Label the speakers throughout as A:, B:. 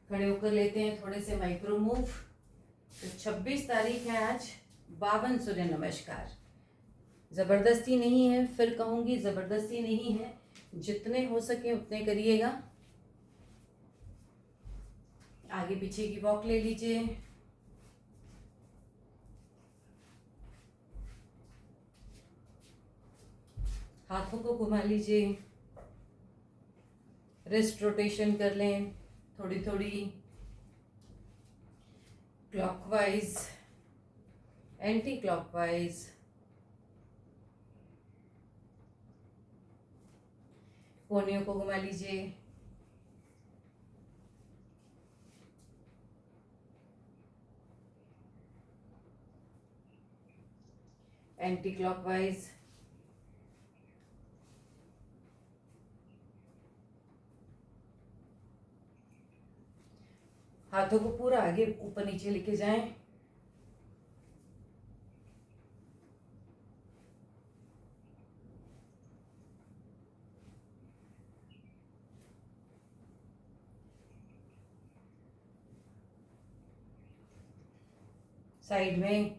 A: खड़े होकर लेते हैं थोड़े से माइक्रो मूव। तो 26 तारीख है आज। 52 सूर्य नमस्कार। ज़बरदस्ती नहीं है, फिर कहूँगी ज़बरदस्ती नहीं है, जितने हो सके उतने करिएगा। आगे पीछे की वॉक ले लीजिए। हाथों को घुमा लीजिए। रिस्ट रोटेशन कर लें थोड़ी थोड़ी, क्लॉकवाइज, एंटी क्लॉकवाइज। कोहनियों को घुमा लीजिए। Anti clockwise. हाथों को पूरा आगे ऊपर नीचे लेके जाएं। साइड में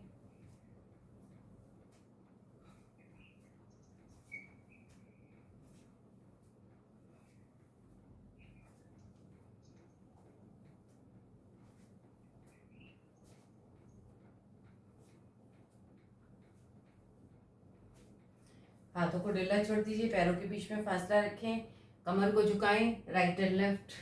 A: हाथों को ढीला छोड़ दीजिए, पैरों के बीच में फासला रखें, कमर को झुकाएं, right and left.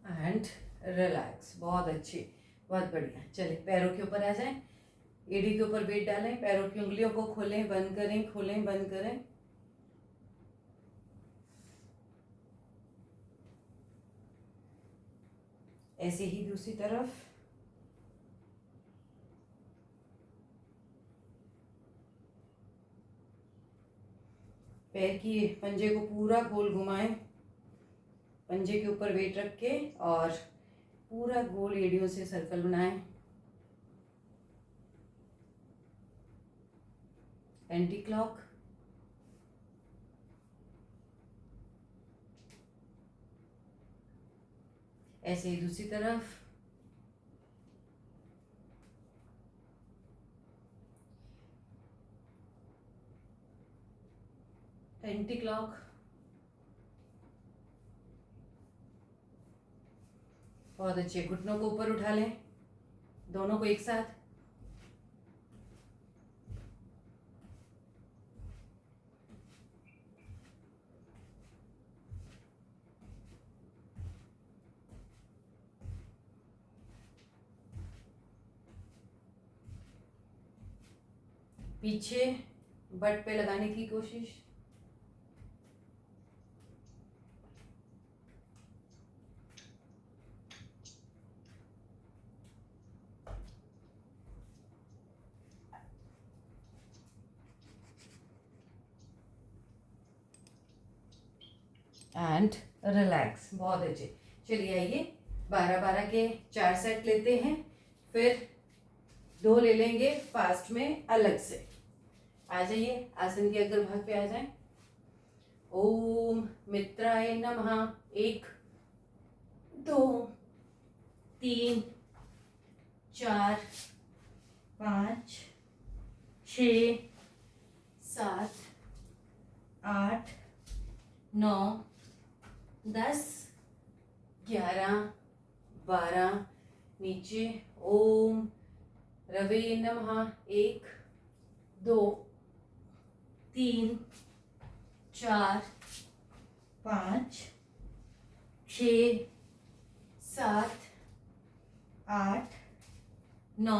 A: And relax. बहुत अच्छी, बहुत बढ़िया। चलिए पैरों के ऊपर आ जाएं, एड़ी के ऊपर वेट डालें, पैरों की उंगलियों को खोलें बंद करें, खोलें बंद करें। ऐसे ही दूसरी तरफ। पैर की पंजे को पूरा गोल घुमाएं, पंजे के ऊपर वेट रख के, और पूरा गोल एड़ियों से सर्कल बनाएं। Anti clock. ऐसे ही दूसरी तरफ। Anti clock. बहुत अच्छे। घुटनों को ऊपर उठा लें, दोनों को एक साथ। पीछे बट पे लगाने की कोशिश। And relax. बहुत अच्छे। चलिए आइए 12-12 के 4 सेट लेते हैं, फिर 2 ले लेंगे फास्ट में अलग से। आ जाइए, आसन के अग्रभाग पे आ जाएं। ओम मित्राय नमः। 1 2 3 4 5 6 7 8 9 10 11 12। नीचे ओम रवे नमः। 1 2 3 4 5 6 7 8 9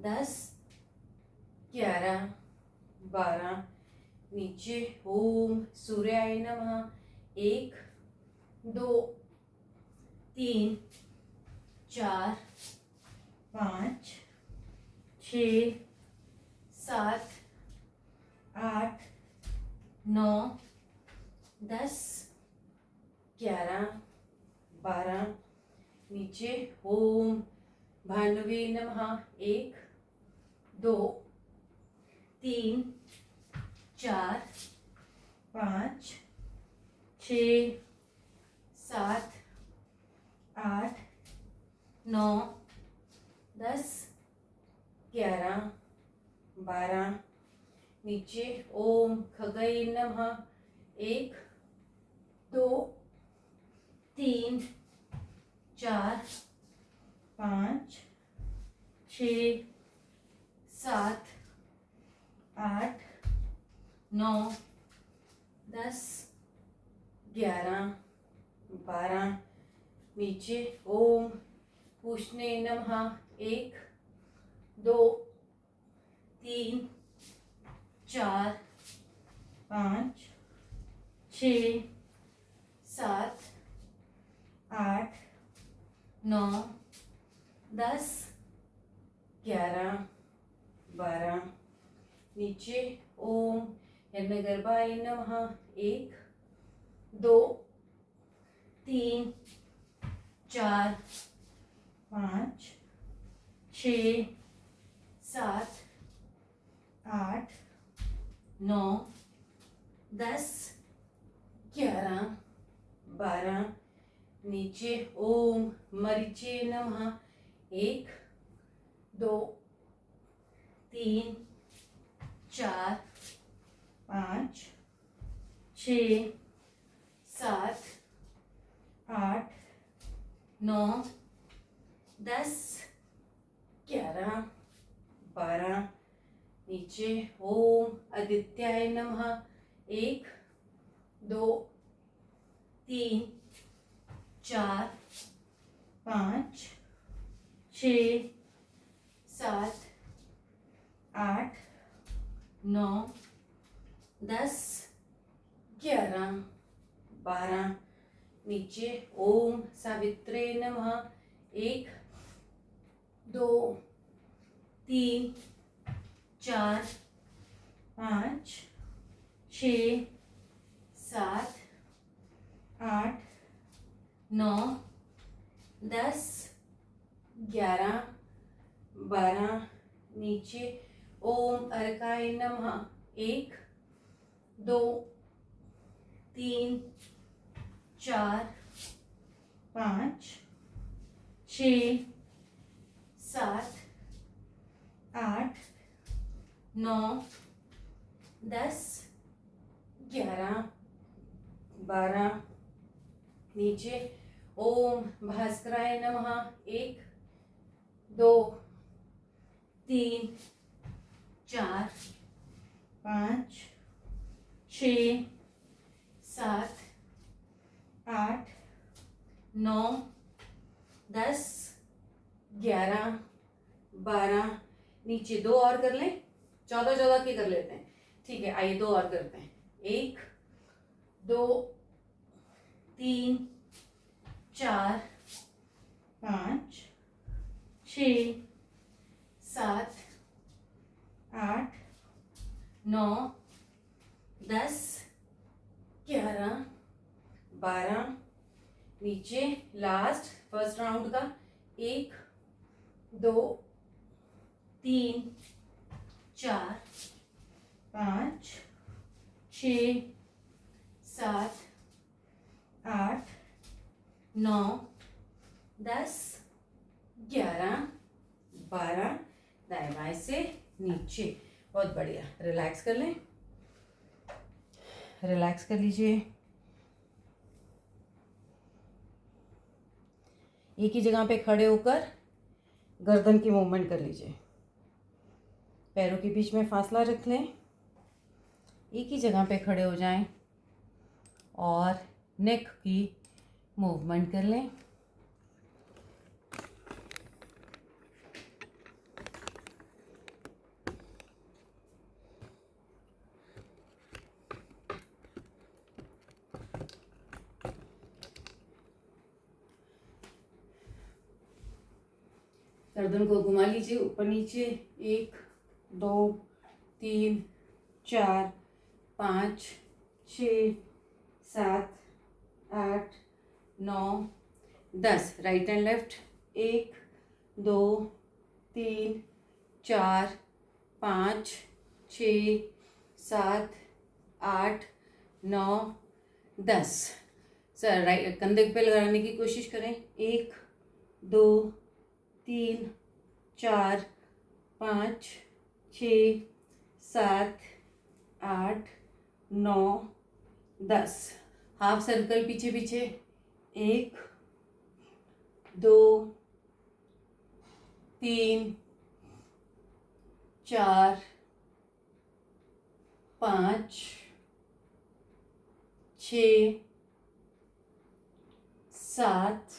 A: 10 11 12। नीचे ओम सूर्याय नमः। 1 2 3 4 5 6 7 8 9 10 11 12 नीचे ओम भानुवे नमः 1 2 3 4 5 6 7 8 9 10 11 12 नीचे ओम खगये नमः 1 2 3 4 5 6 7 8 9 10 11 12 नीचे ओम पूषणे नमः 1 2 3 4 5 6 7 8 9 10 11 12 नीचे ओम हिरण्यगर्भाय नमः 1 2 3 4 5 6 7 8 9 10 11 12 नीचे ओम मरीचे नमः 1 2 3 4 5 6 7 8 9 10 11 12 नीचे ओम आदित्याय नमः 1 2 3 4 5 6 7 8 9 10 11 12 नीचे ओम सावित्रे नमः 1 2 3 4 5 6 7 8 9 10 11 12 नीचे ओम अर्काय नमः 1 2 3 4 5 6 7 8 9 10 11 12 नीचे ओम भास्कराय नमः 1 2 3 4 5 6 7 8 9 10 11 12 नीचे 2 और कर लें, 14 के कर लेते हैं। ठीक है, आइए 2 और करते हैं। 1 2 3 4 5 6 7 8 9 10 11 12 नीचे लास्ट फर्स्ट राउंड का 1 2 3 4 5 6 7 8 9 10 11 12 दाएं बाएं से नीचे। बहुत बढ़िया, रिलैक्स कर लें, रिलैक्स कर लीजिए। एक ही जगह पे खड़े होकर गर्दन की मूवमेंट कर लीजिए, पैरों के बीच में फासला रख लें, एक ही जगह पे खड़े हो जाएं और नेक की मूवमेंट कर लें। गर्दन को घुमा लीजिए ऊपर नीचे। 1 2 3 4 5 6 7 8 9 10। Right and left. 1 2 3 4 5 6 7 8 9 10। Sir right कंधे पे लगाने की कोशिश करें। 1 2 3 4 5 6 7 8 9 10। हाफ सर्कल पीछे पीछे। 1 2 3 4 5 6 7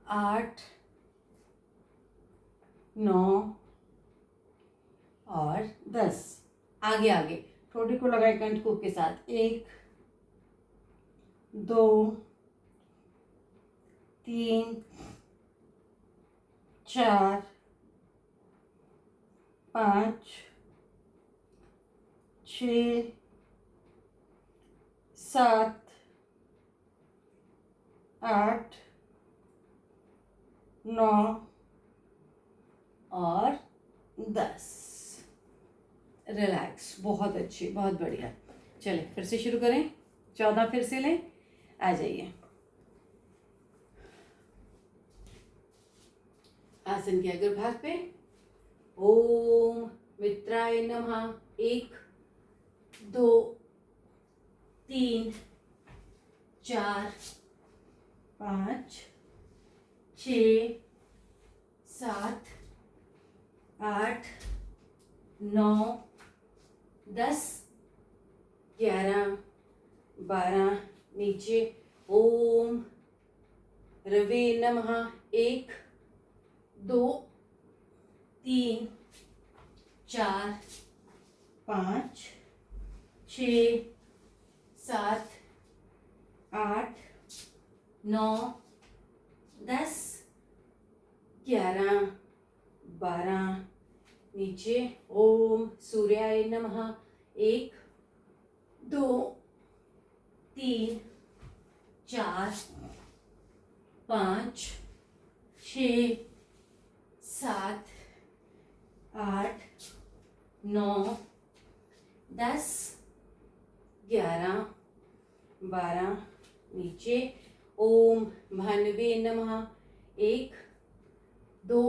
A: 8 9 और 10। आगे आगे ठोड़ी को लगाए कंठ के साथ। 1 2 3 4 5 6 7 8 9 और 10। रिलैक्स। बहुत अच्छी, बहुत बढ़िया। चले फिर से शुरू करें। 14 फिर से लें। आ जाइए आसन के अग्रभाग पे। ओम मित्राय नमः। 1 2 3 4 5 6 7 8 9 10 11 12। नीचे ओम रवे नमः। 1 2 3 4 5 6 7 8 9 10 11 12। नीचे ओम सूर्याय नमः। 1 2 3 4 5 6 7 8 9 10 11 12। नीचे ओम भानवे नमः। 1 2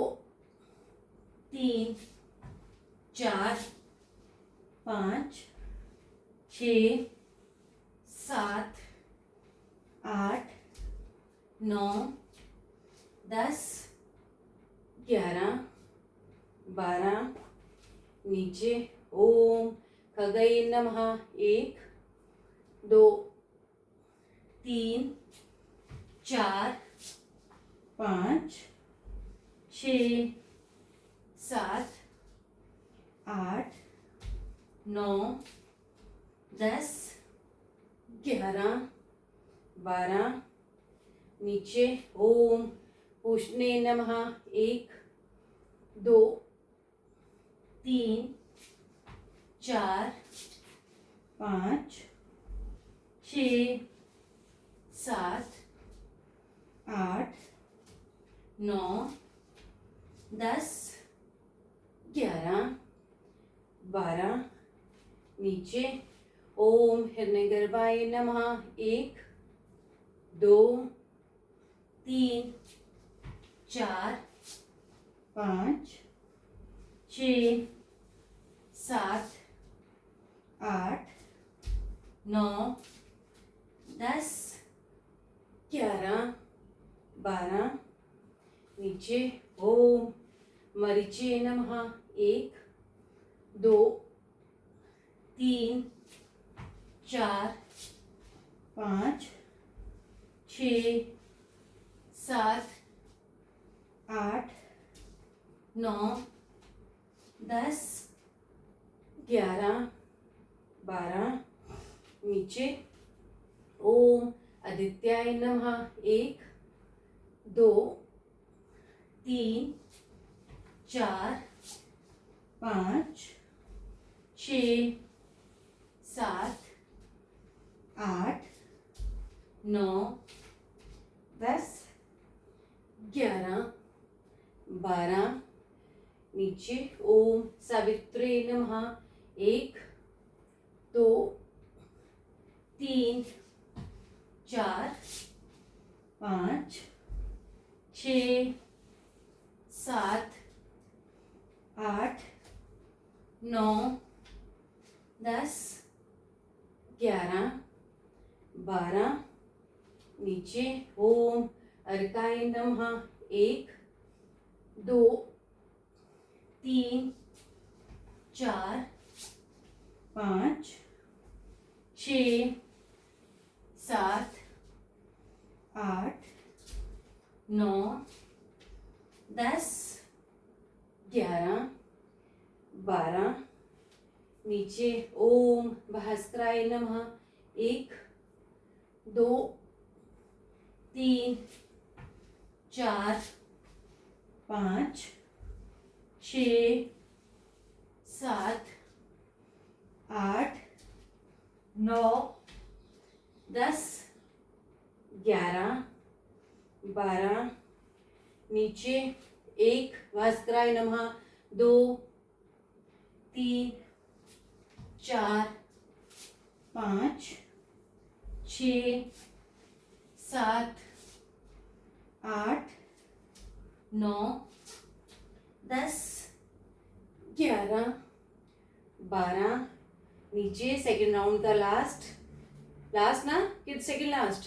A: 3 4 5 6 7 8 9 10 11 12। नीचे ओम खगय नमः। 1 2 3 4 5 6 7 8 9 10 11 12। नीचे ओम पुष्णे नमः। 1 2 3 4 5 6 7 8 9 10 11 12। नीचे ओम हिरण्यगर्भाय नमः। 1 2 3 4 5 6 7 8 9 10 11 12। नीचे ओम मरीचे नमः। 1 2 3 4 5 6 7 8 9 10 11 12। नीचे ओम आदित्याय नमः। 1 2 3 4 5 6 7 8 9 10 11 12 नीचे ओम सावित्रे नमः 1 2 3 4 5 6 7 8 9 10 11 12 नीचे ओम अर्काय नमः 1 2 3 4 5 6 7 8 9 10 11 12 नीचे ओम भास्कराय नमः 1 2 3 4 5 6 7 8 9 10 11 12 नीचे 1 भास्कराय नमः 2 3 4 5 6 7 8 9 10 11 12 नीचे सेकंड राउंड का लास्ट ना कि सेकंड लास्ट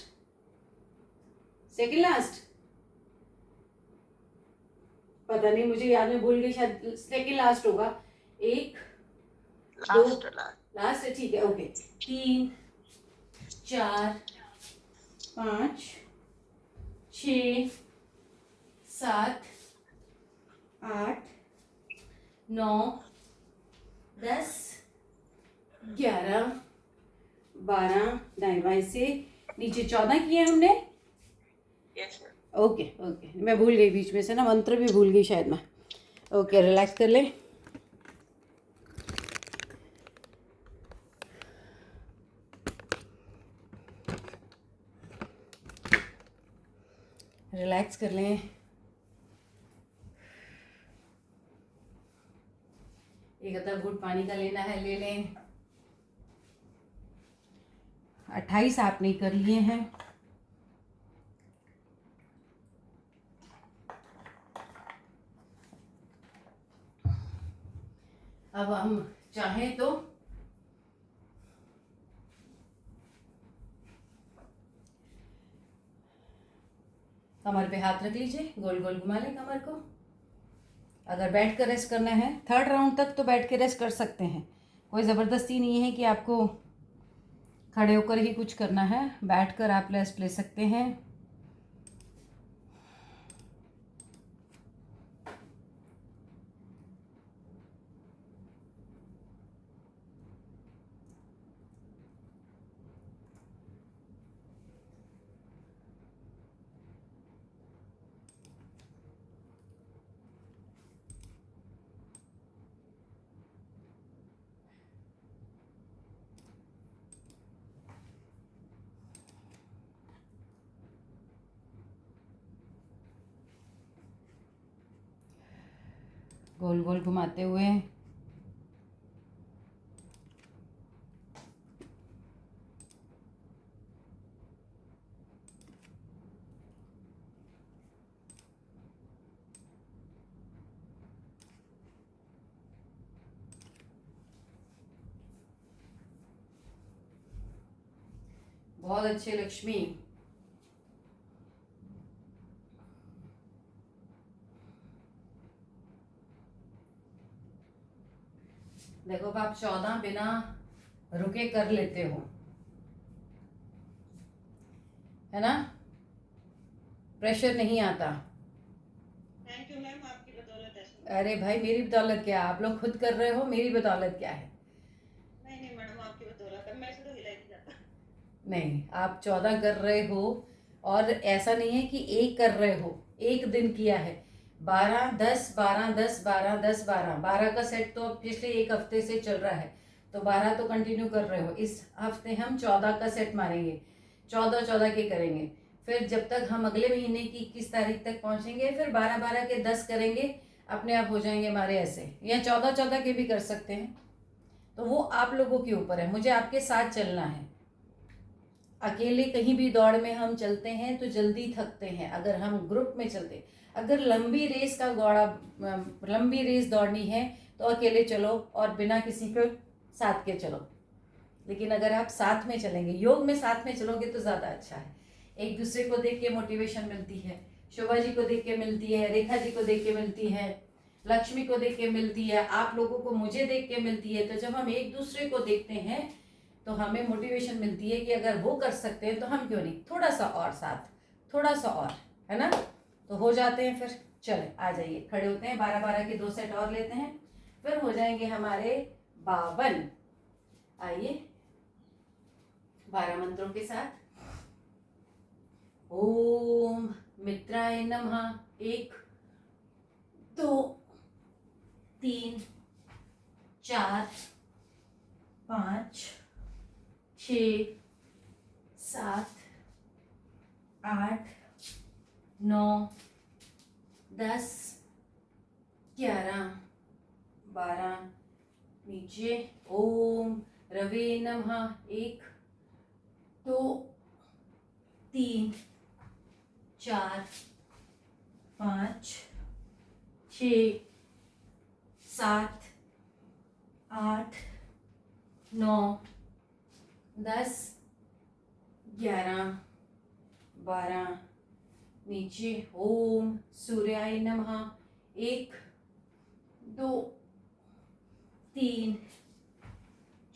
A: पता नहीं, मुझे याद में भूल गई, शायद सेकंड लास्ट होगा। 1 2 लास्ट है, ठीक है, ओके। 3 4 5 6 7 8 9 10 11 12 दाएं बाएं से नीचे 14 किए हमने। ओके ओके, मैं भूल गई बीच में से ना, मंत्र भी भूल गई शायद मैं। ओके, रिलैक्स कर ले। रिलैक्स कर लें। एक अदर घूंट पानी का लेना है, ले लें। 28 आपने कर लिए हैं। अब हम चाहें तो कमर पे हाथ रख लीजिए, गोल गोल घुमा लें कमर को। अगर बैठ कर रेस्ट करना है, थर्ड राउंड तक तो बैठ के रेस्ट कर सकते हैं, कोई ज़बरदस्ती नहीं है कि आपको खड़े होकर ही कुछ करना है, बैठ कर आप रेस्ट ले सकते हैं। गोल गोल घुमाते हुए। बहुत अच्छे लक्ष्मी। देखो अब आप 14 बिना रुके कर लेते हो, है ना, प्रेशर नहीं आता।
B: थैंक यू मैम, आपकी बदौलत है।
A: अरे भाई, मेरी बदौलत क्या, आप लोग खुद कर रहे हो, मेरी बदौलत क्या है।
B: नहीं मैडम, आपकी बदौलत है, मैं से तो हिला ही नहीं जाता।
A: नहीं, आप 14 कर रहे हो, और ऐसा नहीं है कि एक कर रहे हो, एक दिन किया है। 12 10 12 10 12 10 12 12 का सेट तो अब पिछले एक हफ्ते से चल रहा है, तो 12 तो कंटिन्यू कर रहे हो। इस हफ्ते हम 14 का सेट मारेंगे। 14-14 के करेंगे। फिर जब तक हम अगले महीने की 21 तारीख तक पहुंचेंगे, फिर 12-12 के 10 करेंगे, अपने आप हो जाएंगे हमारे ऐसे। या 14-14 के भी कर सकते हैं, तो वो आप लोगों के ऊपर है। मुझे आपके साथ चलना है। अकेले कहीं भी दौड़ में हम चलते हैं तो जल्दी थकते हैं। अगर हम ग्रुप में चलते, अगर लंबी रेस दौड़नी है तो अकेले चलो और बिना किसी के साथ के चलो। लेकिन अगर आप साथ में चलेंगे, योग में साथ में चलोगे तो ज़्यादा अच्छा है। एक दूसरे को देख के मोटिवेशन मिलती है। शोभा जी को देख के मिलती है, रेखा जी को देख के मिलती है, लक्ष्मी को देख के मिलती है, आप लोगों को मुझे देख के मिलती है। तो जब हम एक दूसरे को देखते हैं तो हमें मोटिवेशन मिलती है कि अगर वो कर सकते हैं तो हम क्यों नहीं, थोड़ा सा और साथ, थोड़ा सा और, है ना। तो हो जाते हैं फिर। चले आ जाइए, खड़े होते हैं। 12-12 के 2 सेट और लेते हैं, फिर हो जाएंगे हमारे 52। आइए 12 मंत्रों के साथ। ओम मित्राय नमः। 1 2 3 4 5 6 7 8 9 10 11 12। नीचे ओम रवे नमः। 1 2 3 4 5 6 7 8 9 10 11 12। नीचे ओम सूर्याय नमः। 1 2 3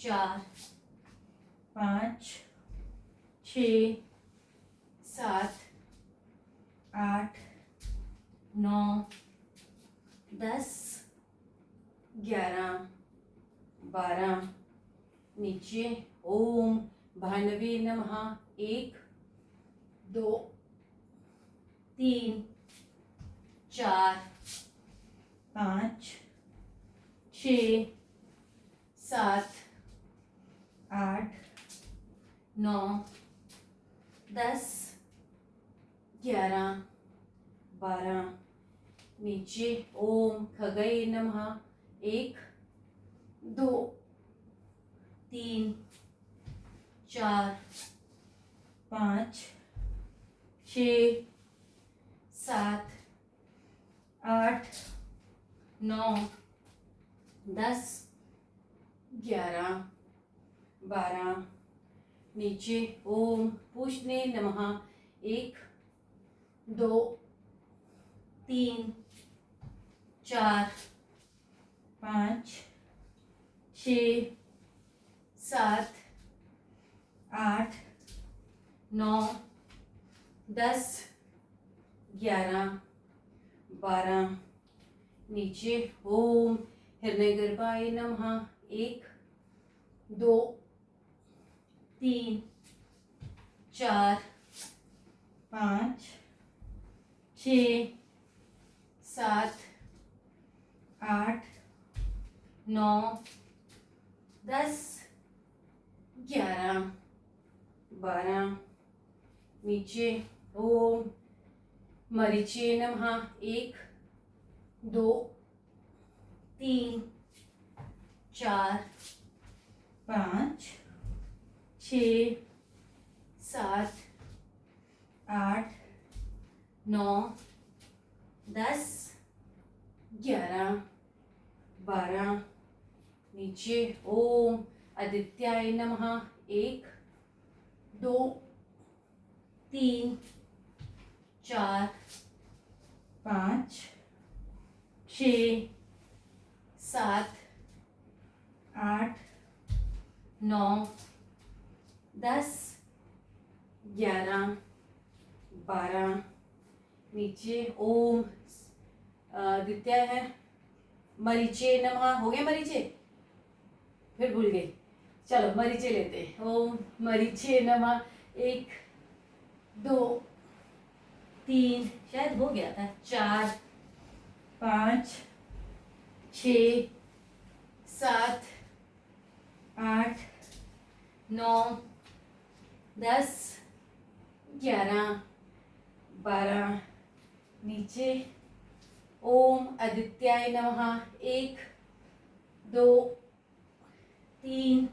A: 4 5 6 7 8 9 10 11 12। नीचे ओम भानवे नमः। 1 2 3 4 5 6 7 8 9 10 11 12। नीचे ओम खगय नमः। 1 2 3 4 5 6 7 8 9 10 11 12। नीचे ओम पूषणे नमः। 1 2 3 4 5 6 7 8 9 10 11 12। नीचे ओम हिरण्यगर्भाय नमः। 1 2 3 4 5 6 7 8 9 10 11 12। नीचे ओम मरीचे नमः। 1 2 3 4 5 6 7 8 9 10 11 12। नीचे ओम आदित्याय नमः। 1 2 3 4 5 6 7 8 9 10 11 12। नीचे ओम आदित्य है, मरीचे नमः। हो गए मरीचे, फिर भूल गए। चलो मरीचे लेते हैं। ओम मरीचे नमः। 1 2 3, शायद हो गया था, 4 5 6 7 8 9 10 11 12 नीचे ओम आदित्याय नमः 1 2 3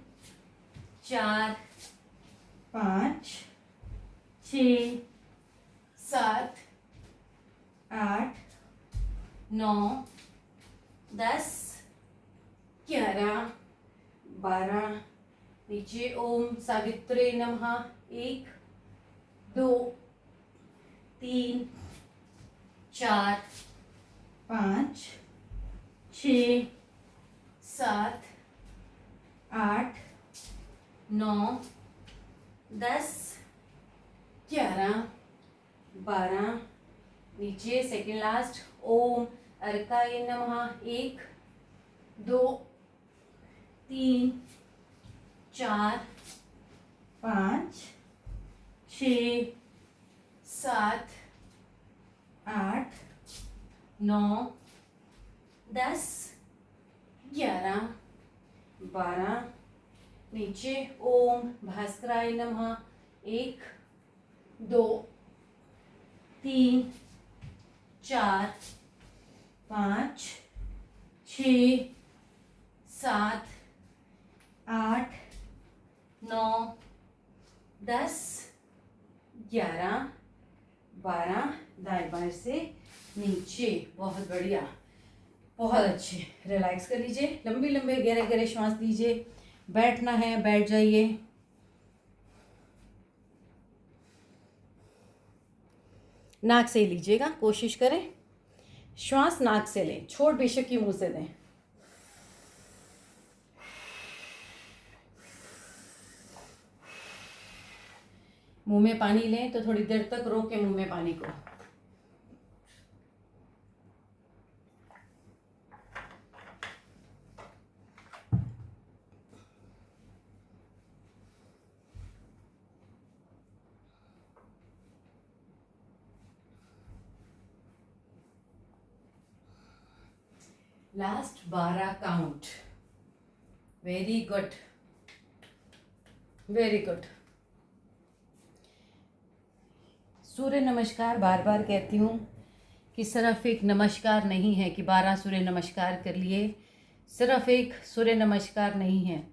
A: 4 5 6 7 8 9 10 11 12 नीचे ओम सावित्रे नमः 1 2 3 4 5 6 7 8 9 10 11 12 नीचे सेकेंड लास्ट ओम अर्काय नमः 1 2 3 4 5 6 7 8 9 10 11 12 नीचे ओम भास्कराय नमः 1 2 3 4 5 6 7 8 9 10 11 12 दाएं बाएं से नीचे। बहुत बढ़िया, बहुत अच्छे। रिलैक्स कर लीजिए, लंबी लंबे गहरे गहरे श्वास लीजिए। बैठना है बैठ जाइए। नाक से ही लीजिएगा, कोशिश करें श्वास नाक से लें, छोड़ बेशक ही मुंह से दें। मुंह में पानी लें तो थोड़ी देर तक रोकें मुंह में पानी को। Last 12 count. Very good, very good. Surya namaskar बार बार कहती हूँ कि सिर्फ एक नमस्कार नहीं है कि 12 सूर्य नमस्कार कर लिए, सिर्फ एक सूर्य नमस्कार नहीं है।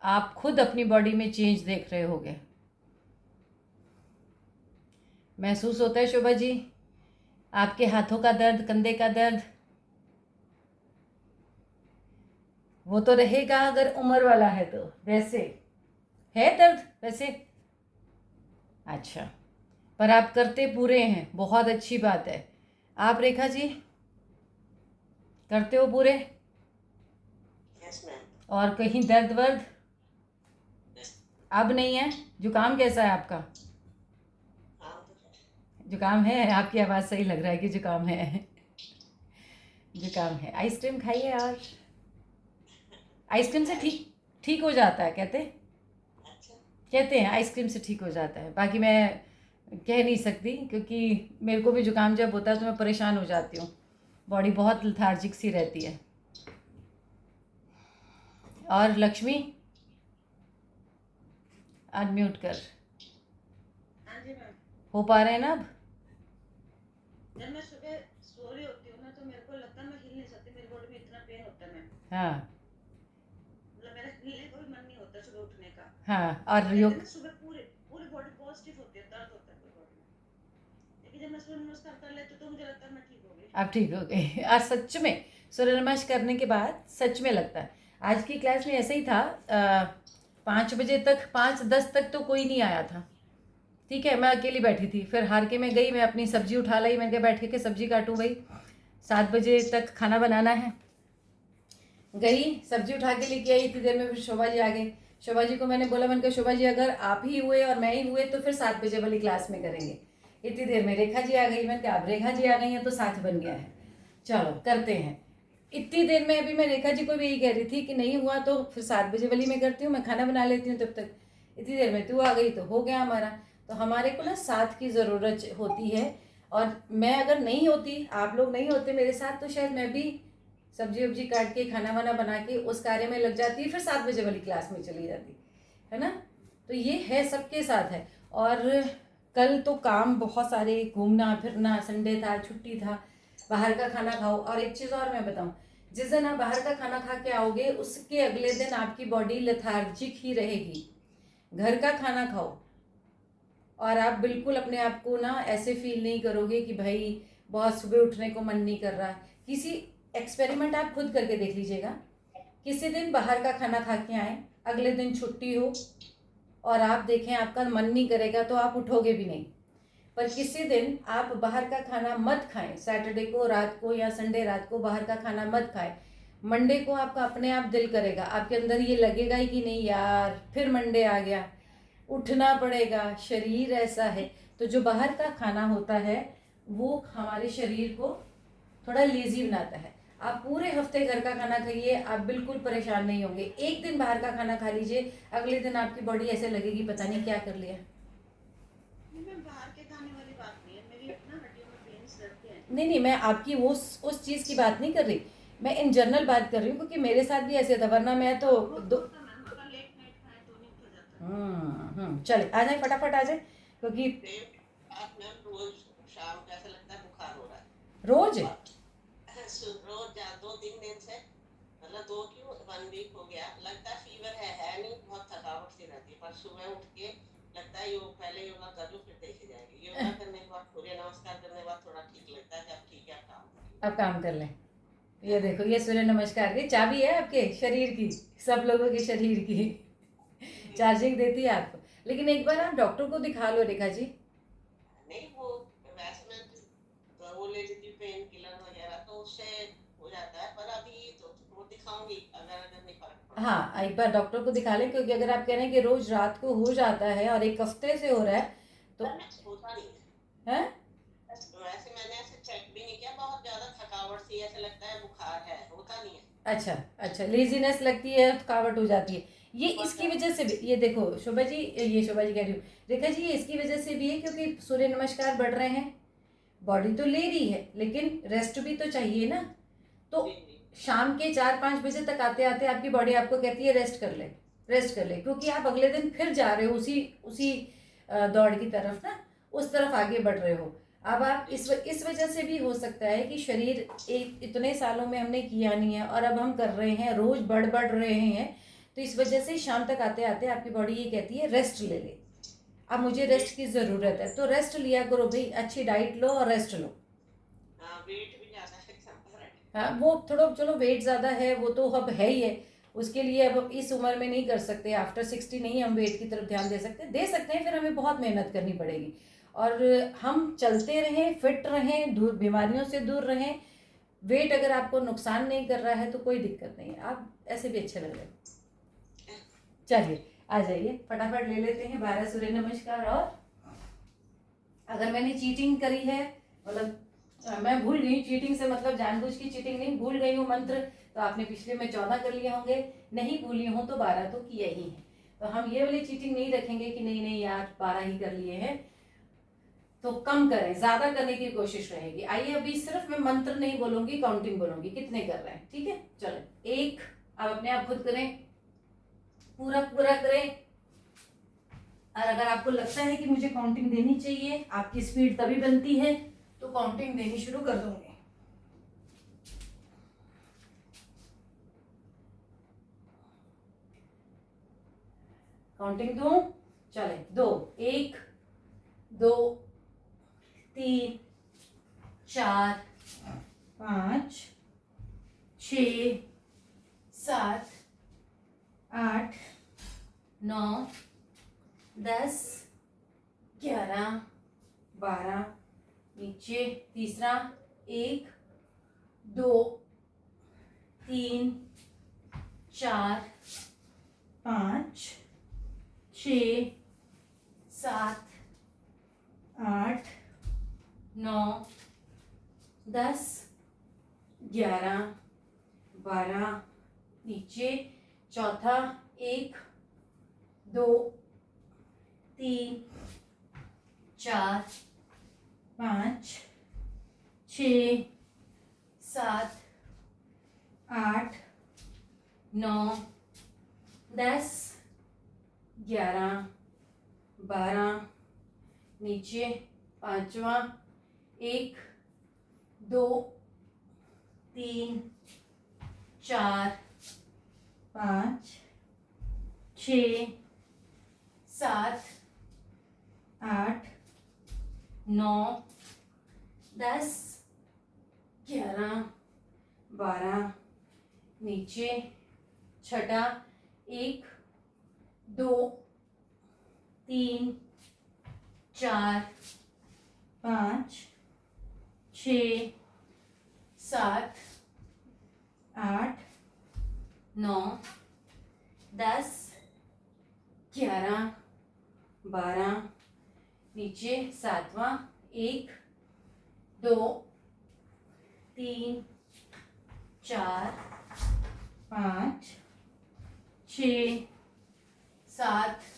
A: आप खुद अपनी बॉडी में चेंज देख रहे होगे। महसूस होता है शोभा जी आपके हाथों का दर्द, कंधे का दर्द? वो तो रहेगा अगर उम्र वाला है तो। वैसे है दर्द वैसे? अच्छा, पर आप करते पूरे हैं, बहुत अच्छी बात है। आप रेखा जी करते हो पूरे?
B: Yes ma'am.
A: और कहीं दर्द वर्द अब नहीं है? जुकाम कैसा है आपका? जुकाम है? आपकी आवाज़ सही लग रहा है कि जुकाम है। जुकाम है। आइसक्रीम खाइए, और आइसक्रीम से ठीक हो जाता है कहते हैं आइसक्रीम से ठीक हो जाता है। बाकी मैं कह नहीं सकती, क्योंकि मेरे को भी जुकाम जब होता है तो मैं परेशान हो जाती हूँ, बॉडी बहुत लथार्जिक सी रहती है। और लक्ष्मी अनम्यूट कर।
B: हाँ जी मैम।
A: हो पा रहे हैं ना अब?
B: जब मैं सुबह सो रही होती हूँ ना तो मेरे को लगता है मैं हिल नहीं सकती, मेरी बॉडी में इतना पेन होता है मैम।
A: हाँ
B: मतलब मेरा हिलने का भी मन नहीं होता सुबह उठने का।
A: हाँ। और
B: कहते हैं
A: योग
B: ना सुबह पूरी बॉडी पॉजिटिव होती है, दर्द होता है पूरी बॉडी में, लेकिन जब मैं सूर्य नमस्कार कर लेती हूँ तो मुझे लगता है मैं ठीक हो गई।
A: आप ठीक हो गए। और सच में सूर्य नमस्कार करने के बाद सच में लगता है। आज की क्लास में ऐसे ही था, 5 बजे तक, 5:10 तक तो कोई नहीं आया था। ठीक है, मैं अकेली बैठी थी। फिर हार के मैं गई, मैं अपनी सब्जी उठा लाई, मैंने कहा बैठ के सब्जी काटूँ भाई, 7 बजे तक खाना बनाना है। गई सब्जी उठा के लेके आई, इतनी देर में फिर शोभा जी आ गए। शोभा जी को मैंने बोला, मैंने कहा शोभा जी अगर आप ही हुए और मैं ही हुए तो फिर 7 बजे वाली क्लास में करेंगे। इतनी देर में रेखा जी आ गई, मैंने कहा अब रेखा जी आ गई हैं तो साथ बन गया है, चलो करते हैं। इतनी देर में अभी मैं रेखा जी को भी यही कह रही थी कि नहीं हुआ तो फिर 7 बजे वाली मैं करती हूँ, मैं खाना बना लेती हूँ तब तक। इतनी देर में तू आ गई तो हो गया हमारा। तो हमारे को ना साथ की ज़रूरत होती है, और मैं अगर नहीं होती, आप लोग नहीं होते मेरे साथ, तो शायद मैं भी सब्जी वब्जी काट के खाना वाना बना के उस कार्य में लग जाती, फिर 7 बजे वाली क्लास में चली जाती है ना। तो ये है, सबके साथ है। और कल तो काम बहुत सारे, घूमना फिरना, संडे था, छुट्टी था, बाहर का खाना खाओ। और एक चीज़ और मैं बताऊं, जिस दिन आप बाहर का खाना खा के आओगे उसके अगले दिन आपकी बॉडी लेथार्जिक ही रहेगी। घर का खाना खाओ और आप बिल्कुल अपने आप को ना ऐसे फील नहीं करोगे कि भाई बहुत सुबह उठने को मन नहीं कर रहा। किसी एक्सपेरिमेंट आप खुद करके देख लीजिएगा, किसी दिन बाहर का खाना खा के आए, अगले दिन छुट्टी हो और आप देखें आपका मन नहीं करेगा तो आप उठोगे भी नहीं। पर किसी दिन आप बाहर का खाना मत खाएं, सैटरडे को रात को या संडे रात को बाहर का खाना मत खाएं, मंडे को आपका अपने आप दिल करेगा, आपके अंदर ये लगेगा ही कि नहीं यार फिर मंडे आ गया, उठना पड़ेगा, शरीर ऐसा है। तो जो बाहर का खाना होता है वो हमारे शरीर को थोड़ा लेजी बनाता है। आप पूरे हफ्ते घर का खाना खाइए, आप बिल्कुल परेशान नहीं होंगे। एक दिन बाहर का खाना खा लीजिए, अगले दिन आपकी बॉडी ऐसे लगेगी पता नहीं क्या कर लिया।
B: नहीं मैम, बाहर के खाने वाली बात नहीं है, मेरी ना हड्डियों में पेन्स रहते हैं।
A: नहीं, मैं आपकी उस चीज़ की बात नहीं कर रही, मैं इन जनरल बात कर रही हूँ, क्योंकि मेरे साथ भी ऐसे था, वरना मैं तो
B: वो
A: दो।
B: होता मैम, अगर लेट नाइट खाए तो नहीं हो जाता।
A: चले आ जाए, फटाफट आ जाए, क्योंकि
C: आप मैम रोज शाम को ऐसा लगता है बुखार हो रहा है
A: रोज
C: रोज 2-3 दिन से, मतलब 2 क्यों 1 वीक हो गया, लगता है फीवर है नहीं, बहुत थकावट सी रहती है। पर सुबह उठ के लगता है पहले योगा कर लूं फिर देखी जाएगी। योगा करने के बाद, सूर्य नमस्कार करने के बाद थोड़ा ठीक लगता है कि अब ठीक है, अब काम करें।
A: अब काम कर लें। ये देखो, ये सूर्य नमस्कार की चाबी है आपके शरीर की, सब लोगों के शरीर की चार्जिंग देती है आपको। लेकिन एक बार आप डॉक्टर को दिखा लो रेखा जी।
C: नहीं, वो वैसे मैं वो ले लेती हूँ पेन किलर वगैरह, तो उससे हो जाता है। पर अभी तो वो दिखाऊंगी, अगर नहीं फर्क पड़ा।
A: हाँ, एक बार डॉक्टर को दिखा लें, क्योंकि अगर आप कह रहे हैं कि रोज रात को हो जाता है और एक हफ्ते से हो रहा है तो
C: होता नहीं है।
A: है।
C: वैसे मैंने ऐसे चेक भी नहीं किया, बहुत ज्यादा थकावट सी ऐसे लगता है बुखार है, होता नहीं है।
A: अच्छा, लेजीनेस लगती है, थकावट हो जाती है, ये इसकी वजह से भी। ये देखो शोभा जी, ये शोभा जी कह रही हूँ, रेखा जी, ये इसकी वजह से भी है क्योंकि सूर्य नमस्कार बढ़ रहे हैं, बॉडी तो ले रही है लेकिन रेस्ट भी तो चाहिए ना। तो शाम के 4-5 बजे तक आते आते आपकी बॉडी आपको कहती है रेस्ट कर ले, रेस्ट कर ले, क्योंकि आप अगले दिन फिर जा रहे हो उसी उसी दौड़ की तरफ ना, उस तरफ आगे बढ़ रहे हो। अब आप इस वजह से भी हो सकता है कि शरीर एक इतने सालों में हमने किया नहीं है और अब हम कर रहे हैं, रोज बढ़ रहे हैं, तो इस वजह से शाम तक आते आते आपकी बॉडी ये कहती है रेस्ट ले ले, अब मुझे रेस्ट की ज़रूरत है। तो रेस्ट लिया करो भाई, अच्छी डाइट लो और रेस्ट लो।
C: वेट भी ज्यादा है
A: हाँ, वो थोड़ा चलो वेट ज़्यादा है, वो तो अब है ही है, उसके लिए अब इस उम्र में नहीं कर सकते, आफ्टर 60 नहीं हम वेट की तरफ ध्यान दे सकते हैं, फिर हमें बहुत मेहनत करनी पड़ेगी। और हम चलते रहें, फिट रहें, दूर बीमारियों से दूर रहें। वेट अगर आपको नुकसान नहीं कर रहा है तो कोई दिक्कत नहीं है, आप ऐसे भी अच्छे लग रहे हैं। चलिए आ जाइए, फटाफट ले लेते हैं 12 सूर्य नमस्कार। और अगर मैंने चीटिंग करी है, मतलब मैं भूल गई, चीटिंग से मतलब जानबूझ की चीटिंग नहीं, भूल गई हूँ मंत्र, तो आपने पिछले में 14 कर लिए होंगे, नहीं भूली हूँ तो 12 तो किया ही है। तो हम ये वाली चीटिंग नहीं रखेंगे कि नहीं यार 12 ही कर लिए हैं, तो कम करें, ज्यादा करने की कोशिश रहेगी। आइए अभी सिर्फ मैं मंत्र नहीं बोलूंगी, काउंटिंग बोलूंगी, कितने कर रहे हैं, ठीक है। चलो 1, आप अपने आप खुद करें, पूरा करें। और अगर आपको लगता है कि मुझे काउंटिंग देनी चाहिए, आपकी स्पीड तभी बनती है, तो काउंटिंग देनी शुरू कर दूंगी। काउंटिंग दूं, चले 2, 1, 2, 3, 4, 5, 6, 7, 8, 9, 10, 11, 12, नीचे तीसरा, 1, 2, 3, 4, 5, 6, 7, 8, 9, 10, 11, 12, नीचे चौथा, 1, 2, 3, 4, 5, 6, 7, 8, 9, 10, 11 12, नीचे 5वां, 1 2 3 4 5 6 7 8 9 10 11 12, नीचे छठा, 1 2 3 4 5 6 7 8 9 10 11 12, नीचे 7वां, 1 2 3 4 5 6 7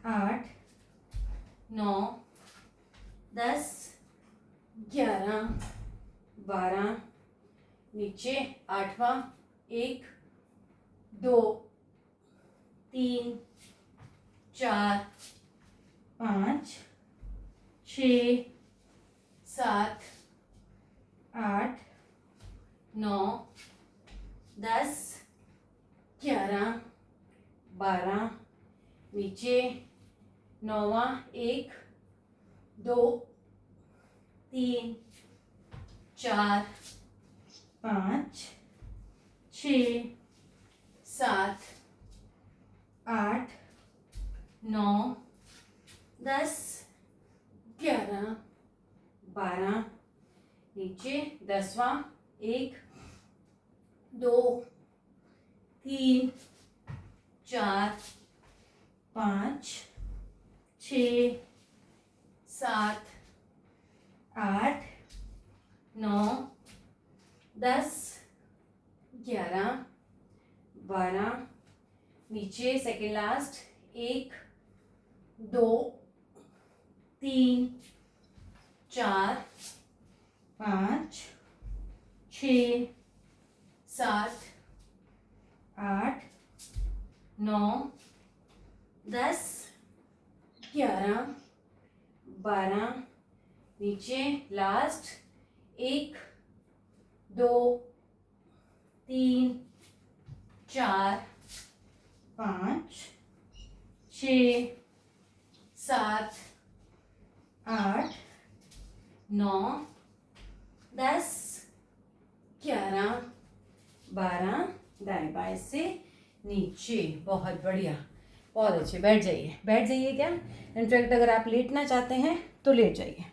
A: 8 9 10 11 12, नीचे 8वां, 1 2 3 4 5 6 7 8 9 10 11 12, नीचे 9वां, 1 2 3 4 5 6 7 8 9 10 11 12, नीचे 10वां, 1 2 3 4 5 6 7 8 9 10 11 12, नीचे सेकेंड लास्ट, 1 2 3 4 5 6 7 8 9 10 11 12, नीचे लास्ट, 1 2 3 4 5 6 7 8 9 10 11 12, दाएं बाएं से नीचे। बहुत बढ़िया, बहुत अच्छे। बैठ जाइए, बैठ जाइए। क्या इनफैक्ट अगर आप लेटना चाहते हैं तो लेट जाइए।